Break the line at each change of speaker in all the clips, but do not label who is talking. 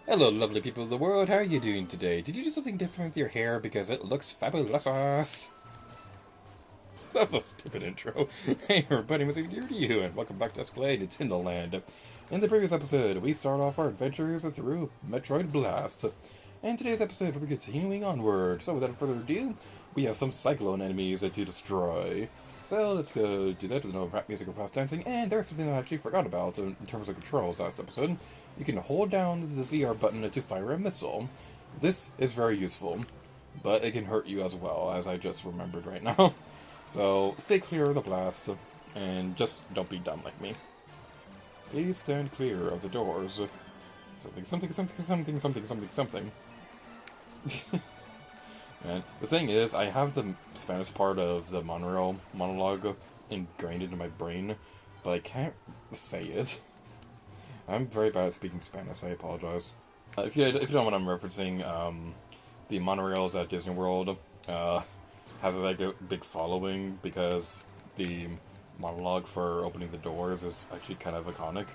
Hello, lovely people of the world. How are you doing today? Did you do something different with your hair because it looks fabulous? That was a stupid intro. Hey, everybody, what's here to you, and welcome back to Let's Play Nintendo Land. In the previous episode, we start off our adventures through Metroid Blast. And today's episode, we're continuing onward. So, without further ado, we have some Cyclone enemies to destroy. So, let's go do that with no rap music or fast dancing. And there's something I actually forgot about in terms of controls last episode. You can hold down the ZR button to fire a missile. This is very useful, but it can hurt you as well, as I just remembered right now. So, stay clear of the blast, and just don't be dumb like me. Please stand clear of the doors. Something. And the thing is, I have the Spanish part of the monorail monologue ingrained into my brain, but I can't say it. I'm very bad at speaking Spanish, I apologize. If you don't know what I'm referencing, the monorails at Disney World have a big following because the monologue for opening the doors is actually kind of iconic.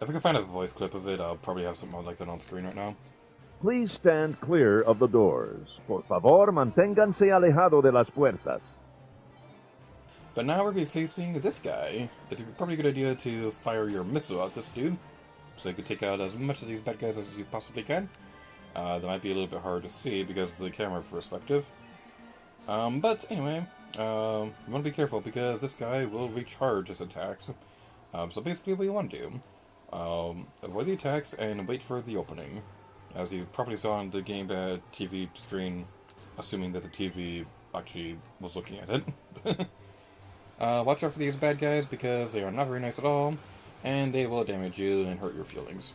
If I can find a voice clip of it, I'll probably have something like that on screen right now.
Please stand clear of the doors. Por favor, manténganse alejado de las puertas.
But now we're going to be facing this guy. It's probably a good idea to fire your missile at this dude, so you can take out as much of these bad guys as you possibly can. That might be a little bit hard to see because of the camera perspective. But anyway, you want to be careful because this guy will recharge his attacks. So basically what you want to do, avoid the attacks and wait for the opening. As you probably saw on the game TV screen, assuming that the TV actually was looking at it. Watch out for these bad guys because they are not very nice at all, and they will damage you and hurt your feelings.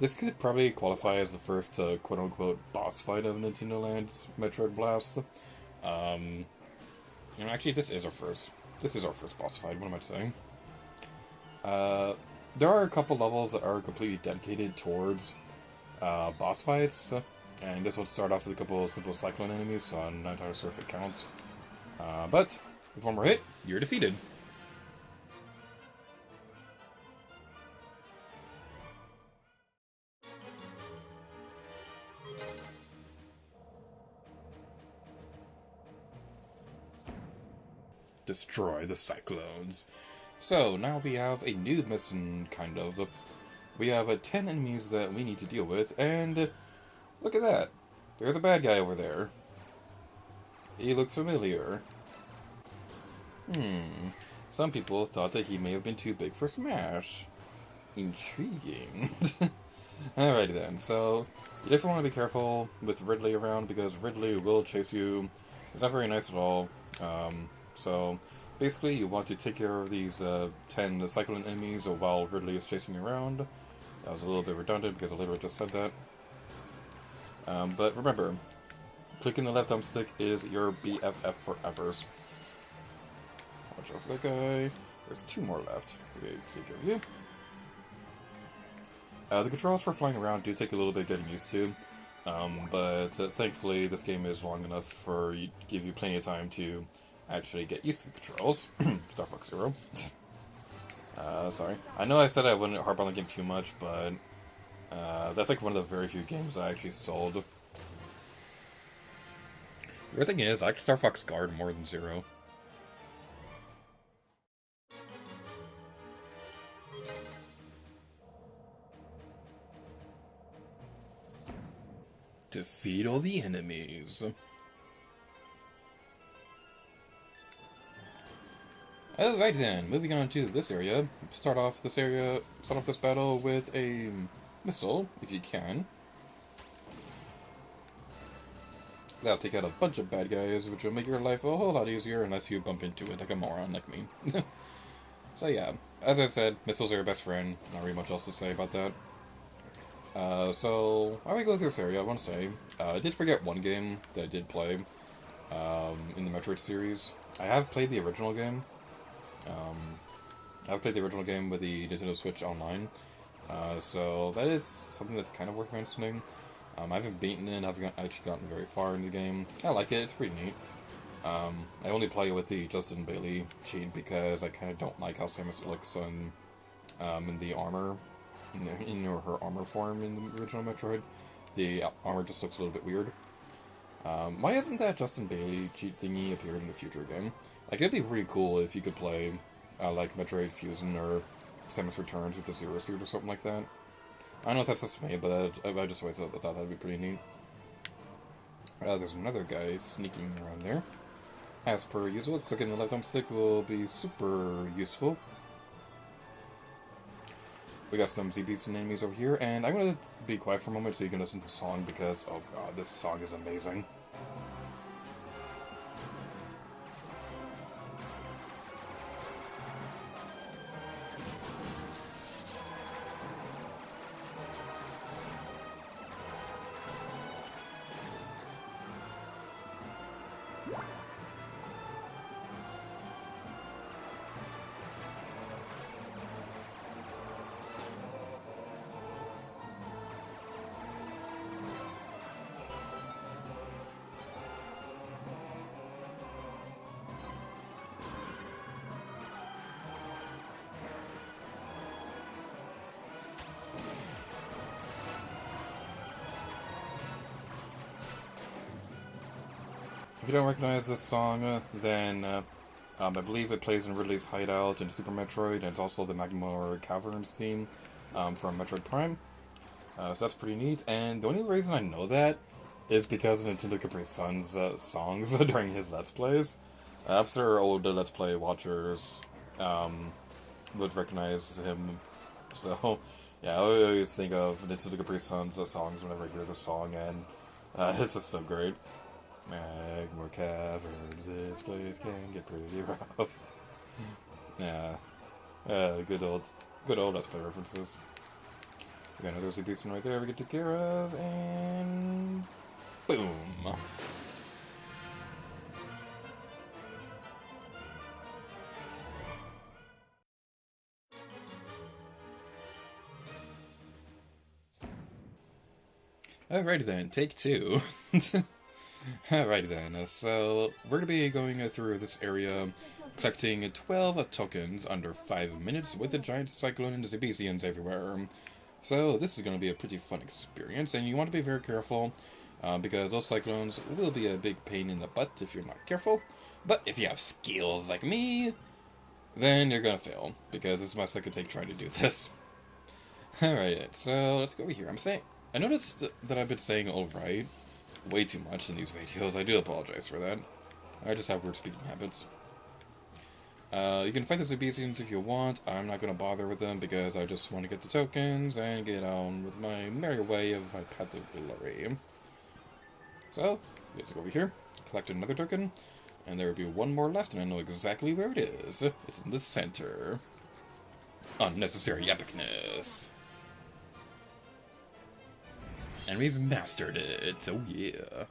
This could probably qualify as the first quote-unquote boss fight of Nintendo Land's Metroid Blast. And actually, this is our first boss fight. What am I saying? There are a couple levels that are completely dedicated towards boss fights, and this will start off with a couple of simple Cyclone enemies, so I'm not entirely sure if it counts. But with one more hit, you're defeated. Destroy the Cyclones. So, now we have a new mission, kind of. We have 10 enemies that we need to deal with, and look at that. There's a bad guy over there. He looks familiar. Some people thought that he may have been too big for Smash. Intriguing. Alrighty then, so you definitely want to be careful with Ridley around because Ridley will chase you. He's not very nice at all. So basically you want to take care of these 10 Cyclone enemies while Ridley is chasing you around. That was a little bit redundant because I literally just said that. But remember, clicking the left thumbstick is your BFF forever. Watch out for that guy. There's 2 more left. Okay, take care of you. The controls for flying around do take a little bit getting used to, but thankfully this game is long enough for you to give you plenty of time to actually get used to the controls. Star Fox Zero. Sorry. I know I said I wouldn't harp on the game too much, but that's like one of the very few games I actually sold. The weird thing is, I like Star Fox Guard more than Zero. Defeat all the enemies. Alright then, moving on to this area. Start off this battle with a missile, if you can. That'll take out a bunch of bad guys, which will make your life a whole lot easier unless you bump into it like a moron like me. So yeah, as I said, missiles are your best friend. Not really much else to say about that. So, while we go through this area, I want to say, I did forget one game that I did play in the Metroid series. I have played the original game. I've played the original game with the Nintendo Switch Online. So that is something that's kind of worth mentioning. I haven't beaten it, I haven't actually gotten very far in the game. I like it, it's pretty neat. I only play with the Justin Bailey cheat because I kind of don't like how Samus looks in the armor in her armor form in the original Metroid. The armor just looks a little bit weird. Why hasn't that Justin Bailey cheat thingy appeared in a future game? Like, it'd be pretty cool if you could play, like, Metroid Fusion or Samus Returns with the Zero Suit or something like that. I don't know if that's just me, but I just always thought that'd be pretty neat. There's another guy sneaking around there. As per usual, clicking the left thumbstick will be super useful. We got some ZBs and enemies over here, and I'm gonna be quiet for a moment so you can listen to the song because, oh god, this song is amazing. If you don't recognize this song, then I believe it plays in Ridley's Hideout in Super Metroid, and it's also the Magmar Caverns theme from Metroid Prime. So that's pretty neat, and the only reason I know that is because of Nintendo Capri Sun's songs during his Let's Plays. I'm sure old Let's Play watchers would recognize him, so yeah, I always think of Nintendo Capri Sun's songs whenever I hear the song, and it's just so great. Magmar Caverns, this place can get pretty rough. Yeah, good old Let's Play references. We got another ZB right there we get to take care of, and boom. Alrighty then, take two. Alright then, so we're going to be going through this area, collecting 12 tokens under 5 minutes with the giant Cyclone and Zebesians everywhere. So this is going to be a pretty fun experience, and you want to be very careful, because those Cyclones will be a big pain in the butt if you're not careful. But if you have skills like me, then you're going to fail, because this is my second take trying to do this. Alright, so let's go over here. I noticed that I've been saying alright way too much in these videos. I do apologize for that. I just have weird speaking habits. You can fight the Zebesians if you want. I'm not going to bother with them because I just want to get the tokens and get on with my merry way of my path of glory. So, let's go over here, collect another token, and there will be one more left, and I know exactly where it is. It's in the center. Unnecessary epicness. And we've mastered it, oh yeah.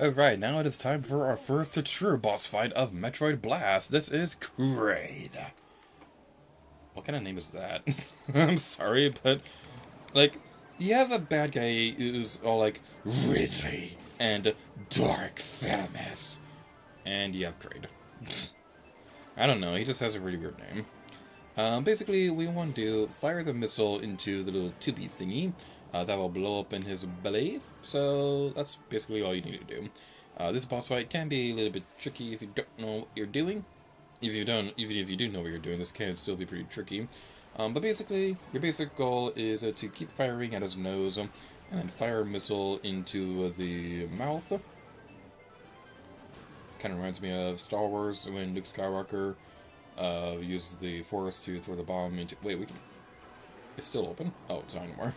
Alright, now it is time for our first true boss fight of Metroid Blast. This is Kraid. What kind of name is that? I'm sorry, but, like, you have a bad guy who's all like, Ridley and Dark Samus. And you have Kraid. I don't know, he just has a really weird name. Basically, we want to fire the missile into the little tubey thingy. That will blow up in his belly, so that's basically all you need to do. This boss fight can be a little bit tricky if you don't know what you're doing. Even if you do know what you're doing, this can still be pretty tricky. But basically, your basic goal is to keep firing at his nose, and then fire a missile into the mouth. Kind of reminds me of Star Wars when Luke Skywalker uses the Force to throw the bomb into... Wait, we can... It's still open? Oh, it's not anymore.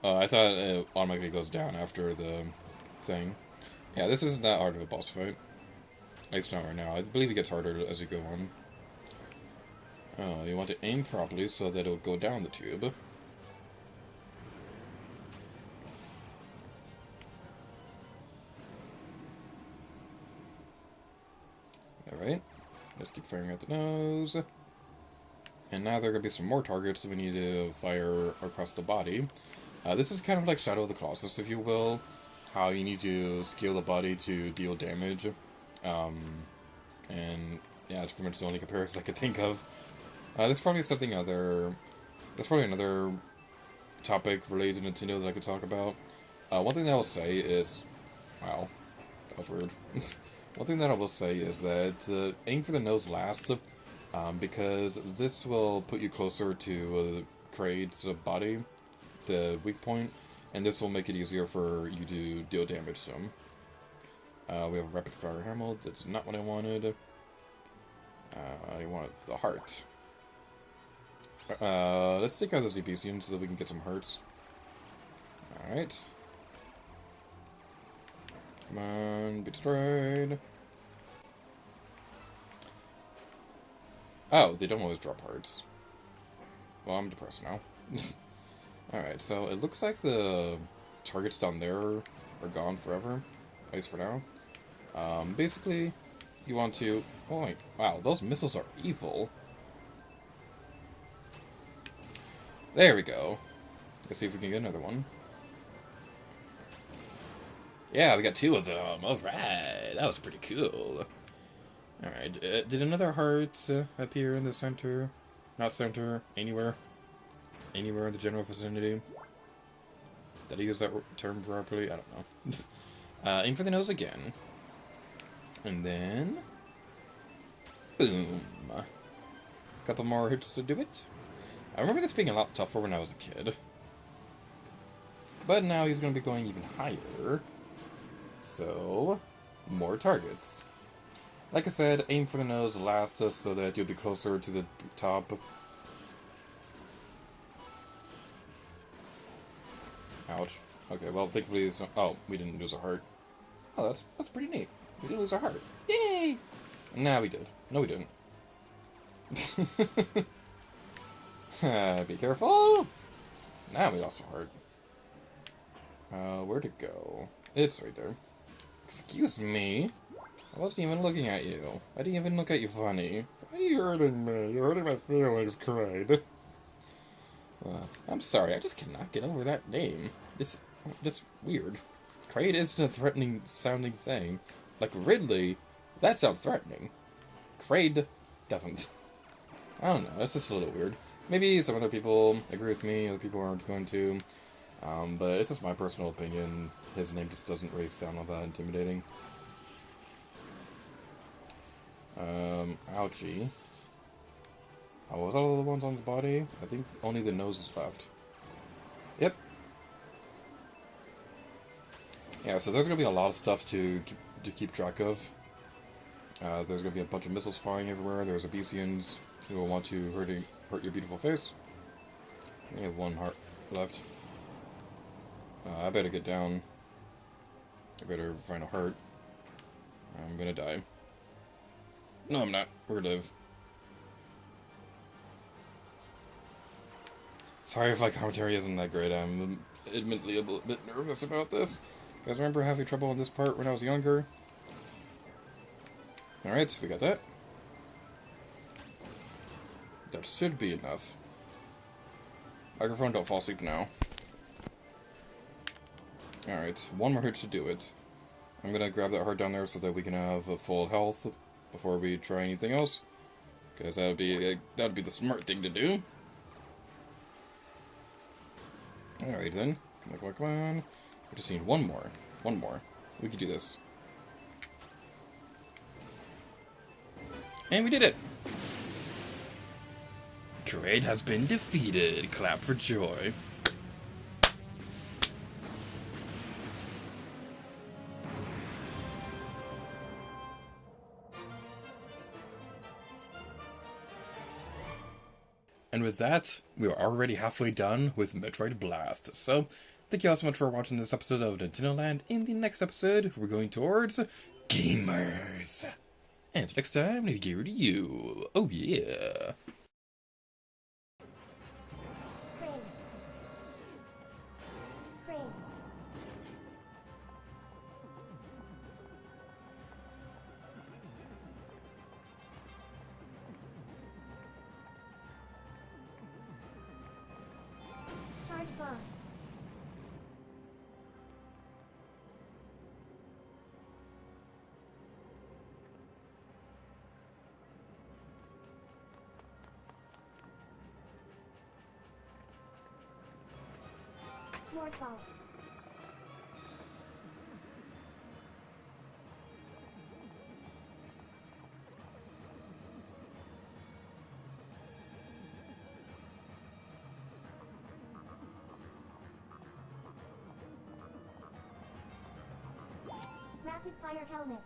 I thought it automatically goes down after the thing. Yeah, this isn't that hard of a boss fight. At least not right now. I believe it gets harder as you go on. You want to aim properly so that it'll go down the tube. Let's keep firing at the nose. And now there are going to be some more targets that we need to fire across the body. This is kind of like Shadow of the Colossus, if you will. How you need to scale the body to deal damage. And yeah, it's pretty much the only comparison I could think of. There's probably something other... There's probably another topic related to Nintendo that I could talk about. One thing that I will say is... Wow, that was weird. One thing that I will say is that aim for the nose last, because this will put you closer to Kraid's body, the weak point, and this will make it easier for you to deal damage to him. We have a rapid fire hammer. That's not what I wanted. I want the heart. Let's take out the ZP soon so that we can get some hearts. Alright. Come on, be destroyed. Oh, they don't always drop hearts. Well, I'm depressed now. Alright, so it looks like the targets down there are gone forever. At least for now. Basically, you want to... Oh, wait. Wow, those missiles are evil. There we go. Let's see if we can get another one. Yeah, we got 2 of them. Alright, that was pretty cool. Alright, did another heart appear in the center? Not center, anywhere. Anywhere in the general vicinity. Did I use that term properly? I don't know. Aim for the nose again. And then... Boom. Couple more hits to do it. I remember this being a lot tougher when I was a kid. But now he's going to be going even higher. So, more targets. Like I said, aim for the nose last so that you'll be closer to the top. Ouch. Okay, well, thankfully... Oh, we didn't lose a heart. Oh, that's pretty neat. We didn't lose our heart. Yay! Nah, we did. No, we didn't. Be careful! Now we lost a heart. Where'd it go? It's right there. Excuse me? I wasn't even looking at you. I didn't even look at you funny. Why are you hurting me? You're hurting my feelings, Kraid. I'm sorry, I just cannot get over that name. It's just weird. Kraid isn't a threatening sounding thing. Like Ridley, that sounds threatening. Kraid doesn't. I don't know, it's just a little weird. Maybe some other people agree with me, other people aren't going to. But it's just my personal opinion. His name just doesn't really sound all that intimidating. Ouchie. Oh, was that all the ones on his body? I think only the nose is left. Yep. Yeah, so there's gonna be a lot of stuff to keep track of. There's gonna be a bunch of missiles flying everywhere. There's Abyssians who will want to hurt your beautiful face. We have 1 heart left. I better get down. I better find a heart. I'm gonna die. No, I'm not. We're gonna live. Sorry if my commentary isn't that great. I'm admittedly a bit nervous about this. You guys remember having trouble in this part when I was younger? Alright, so we got that. That should be enough. Microphone, don't fall asleep now. Alright, 1 more hit should do it. I'm gonna grab that heart down there so that we can have a full health before we try anything else. Because that'd be the smart thing to do. Alright then. Come on. We just need 1 more. 1 more. We can do this. And we did it! Kraid has been defeated. Clap for joy. And with that, we are already halfway done with Metroid Blast. So, thank you all so much for watching this episode of Nintendo Land. In the next episode, we're going towards gamers. And next time, I need to give it to you. Oh yeah.
Charge bomb. Mortal. Rapid fire helmet.